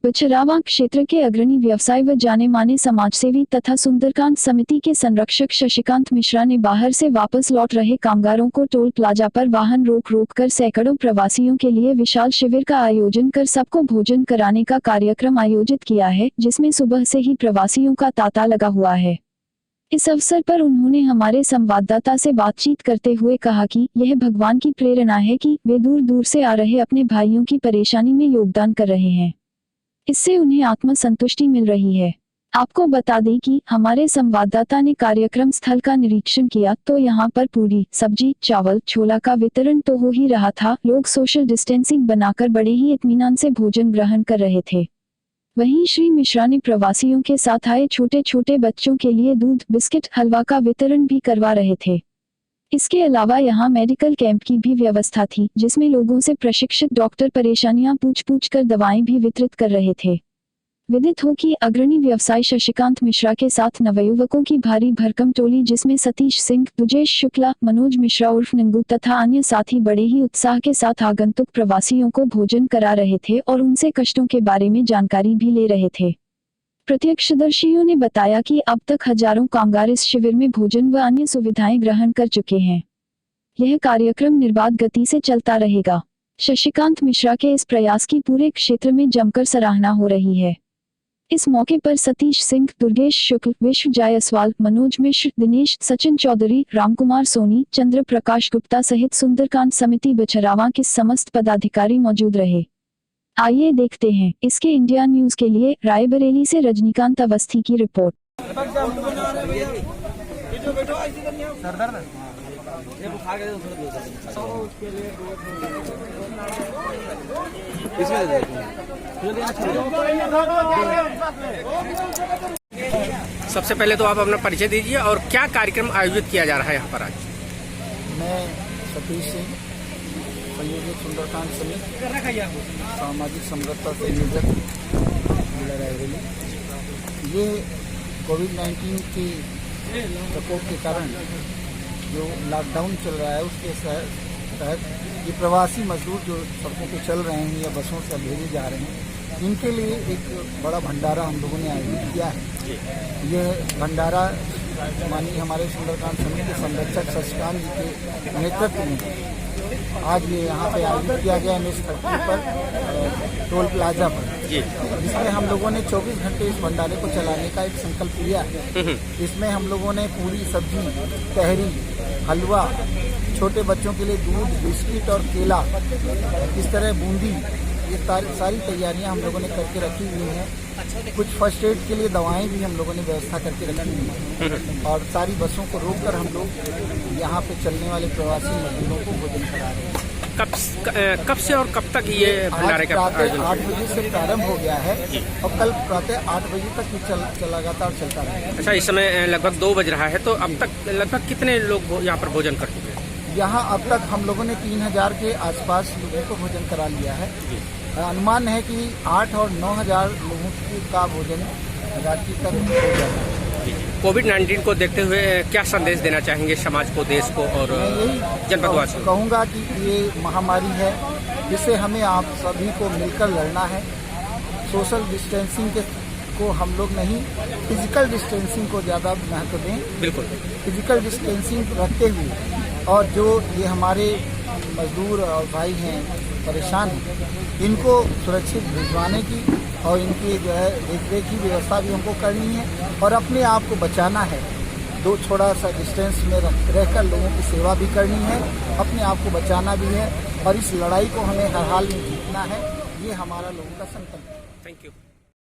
बछरावा क्षेत्र के अग्रणी व्यवसाय व जाने माने समाजसेवी तथा सुंदरकांड समिति के संरक्षक शशिकांत मिश्रा ने बाहर से वापस लौट रहे कामगारों को टोल प्लाजा पर वाहन रोक कर सैकड़ों प्रवासियों के लिए विशाल शिविर का आयोजन कर सबको भोजन कराने का कार्यक्रम आयोजित किया है, जिसमें सुबह से ही प्रवासियों का तांता लगा हुआ है। इस अवसर पर उन्होंने हमारे संवाददाता से बातचीत करते हुए कहा कि यह भगवान की प्रेरणा है कि वे दूर दूर से आ रहे अपने भाइयों की परेशानी में योगदान कर रहे हैं। इससे उन्हें आत्मसंतुष्टि मिल रही है। आपको बता दें कि हमारे संवाददाता ने कार्यक्रम स्थल का निरीक्षण किया तो यहाँ पर पूरी, सब्जी, चावल, छोला का वितरण तो हो ही रहा था, लोग सोशल डिस्टेंसिंग बनाकर बड़े ही इत्मीनान से भोजन ग्रहण कर रहे थे। वहीं श्री मिश्रा ने प्रवासियों के साथ आए छोटे छोटे बच्चों के लिए दूध, बिस्किट, हलवा का वितरण भी करवा रहे थे। इसके अलावा यहाँ मेडिकल कैंप की भी व्यवस्था थी, जिसमें लोगों से प्रशिक्षित डॉक्टर परेशानियां पूछ कर दवाएं भी वितरित कर रहे थे। विदित हो कि अग्रणी व्यवसायी शशिकांत मिश्रा के साथ नवयुवकों की भारी भरकम टोली, जिसमें सतीश सिंह, दुजेश शुक्ला, मनोज मिश्रा उर्फ नंगू तथा अन्य साथी बड़े ही उत्साह के साथ आगंतुक प्रवासियों को भोजन करा रहे थे और उनसे कष्टों के बारे में जानकारी भी ले रहे थे। प्रत्यक्षदर्शियों ने बताया कि अब तक हजारों कामगार इस शिविर में भोजन व अन्य सुविधाएं ग्रहण कर चुके हैं। यह कार्यक्रम निर्बाध गति से चलता रहेगा। शशिकांत मिश्रा के इस प्रयास की पूरे क्षेत्र में जमकर सराहना हो रही है। इस मौके पर सतीश सिंह, दुर्गेश शुक्ल, विश्व जायसवाल, मनोज मिश्र, दिनेश, सचिन चौधरी, रामकुमार सोनी, चंद्र प्रकाश गुप्ता सहित सुंदरकांड समिति बछरावा के समस्त पदाधिकारी मौजूद रहे। आइए देखते हैं इसके इंडिया न्यूज के लिए रायबरेली से रजनीकांत अवस्थी की रिपोर्ट। सबसे पहले तो आप अपना परिचय दीजिए और क्या कार्यक्रम आयोजित किया जा रहा है यहाँ पर आज। मैं सतीश सिंह, संयोजक सुंदरकांड समिति, सामाजिक समरसता संयोजक जिला रायबरेली। ये कोविड-19 की प्रकोप के कारण जो लॉकडाउन चल रहा है उसके तहत ये प्रवासी मजदूर जो सड़कों पे चल रहे हैं या बसों से भेजे जा रहे हैं, इनके लिए एक बड़ा भंडारा हम लोगों ने आयोजित किया है। यह भंडारा माननीय हमारे सुंदरकांड समिति के संरक्षक शशिकांत जी के नेतृत्व में आज ये यहाँ पे आयोजित किया गया है MS-30 पर टोल प्लाजा पर, जिसमें हम लोगों ने 24 घंटे इस भंडारे को चलाने का एक संकल्प लिया है। इसमें हम लोगों ने पूरी, सब्जी, तहरी, हलवा, छोटे बच्चों के लिए दूध, बिस्किट और केला, इस तरह बूंदी, ये सारी तैयारियां हम लोगों ने करके रखी हुई हैं। कुछ फर्स्ट एड के लिए दवाएं भी हम लोगों ने व्यवस्था करके रखी हुई है और सारी बसों को रोककर हम लोग यहाँ पे चलने वाले प्रवासी मजदूरों को भोजन करा रहे हैं। कब से और कब तक ये भंडारे का आयोजन? 8 बजे से प्रारंभ हो गया है और कल प्रातः 8 बजे तक ये लगातार चलता रहेगा। अच्छा, इस समय लगभग 2 बज रहा है, तो अब तक लगभग कितने लोग यहाँ पर भोजन कर चुके हैं? यहाँ अब तक हम लोगों ने 3000 के आसपास लोगों को भोजन करा लिया है। अनुमान है कि 8 और 9000 लोगों का भोजन रात्रि तक हो जाएगा। कोविड-19 को देखते हुए क्या संदेश देना चाहेंगे समाज को, देश को और जनपदवासियों को? कहूँगा कि ये महामारी है, जिसे हमें आप सभी को मिलकर लड़ना है। सोशल डिस्टेंसिंग को हम लोग नहीं, फिजिकल डिस्टेंसिंग को ज़्यादा महत्व दें। बिल्कुल, फिजिकल डिस्टेंसिंग रखते हुए और जो ये हमारे मजदूर और भाई हैं परेशान हैं, इनको सुरक्षित भिजवाने की और इनकी जो है देखरेख की व्यवस्था भी हमको करनी है और अपने आप को बचाना है। थोड़ा सा डिस्टेंस में रहकर लोगों की सेवा भी करनी है, अपने आप को बचाना भी है और इस लड़ाई को हमें हर हाल में जीतना है। ये हमारा लोगों का संकल्प है। Thank you.